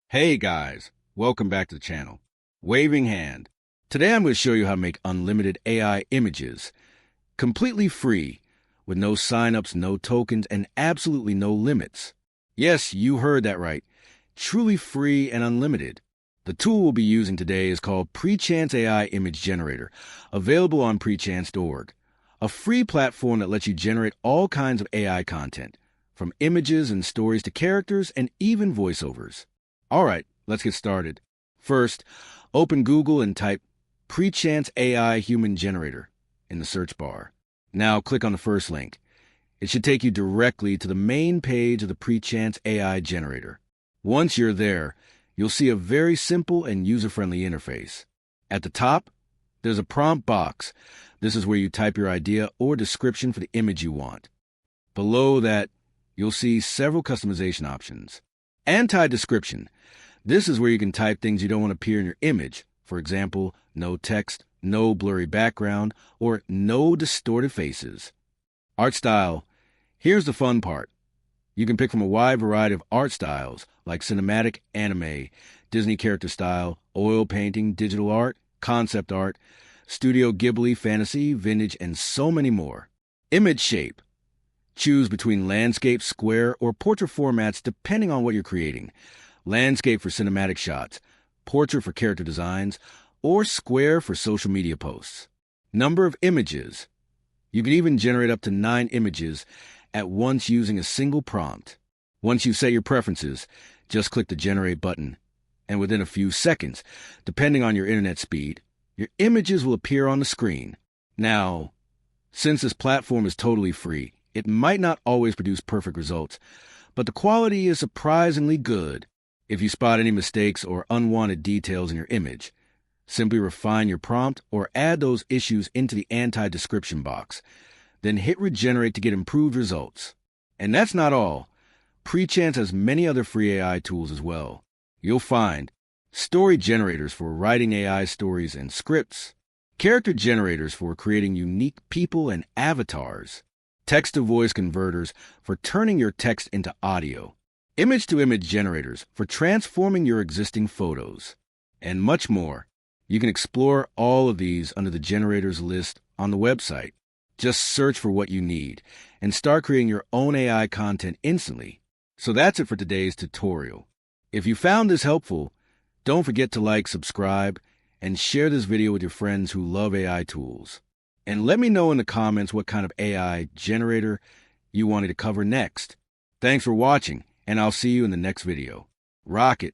Hey guys, welcome back to the channel. Waving hand. Today I'm going to show you how to make unlimited AI images, completely free, with no signups, no tokens, and absolutely no limits. Yes, you heard that right. Truly free and unlimited. The tool we'll be using today is called Prechance AI Image Generator, available on Prechance.org, a free platform that lets you generate all kinds of AI content, from images and stories to characters and even voiceovers. All right, let's get started. First, open Google and type Prechance AI Human Generator in the search bar. Now click on the first link. It should take you directly to the main page of the Prechance AI generator. Once you're there, you'll see a very simple and user-friendly interface. At the top, there's a prompt box. This is where you type your idea or description for the image you want. Below that, you'll see several customization options. Anti-description. This is where you can type things you don't want to appear in your image. For example, no text, no blurry background, or no distorted faces. Art style. Here's the fun part. You can pick from a wide variety of art styles like cinematic, anime, Disney character style, oil painting, digital art, concept art, Studio Ghibli, fantasy, vintage, and so many more. Image shape. Choose between landscape, square, or portrait formats depending on what you're creating. Landscape for cinematic shots, portrait for character designs, or square for social media posts. Number of images. You can even generate up to 9 images at once using a single prompt. Once you set your preferences, just click the Generate button, and within a few seconds, depending on your internet speed, your images will appear on the screen. Now, since this platform is totally free, it might not always produce perfect results, but the quality is surprisingly good. If you spot any mistakes or unwanted details in your image, simply refine your prompt or add those issues into the anti-description box. Then hit Regenerate to get improved results. And that's not all. Prechance has many other free AI tools as well. You'll find story generators for writing AI stories and scripts, character generators for creating unique people and avatars, text-to-voice converters for turning your text into audio, image-to-image generators for transforming your existing photos, and much more. You can explore all of these under the generators list on the website. Just search for what you need and start creating your own AI content instantly. So that's it for today's tutorial. If you found this helpful, don't forget to like, subscribe, and share this video with your friends who love AI tools. And let me know in the comments what kind of AI generator you wanted to cover next. Thanks for watching, and I'll see you in the next video. Rock it!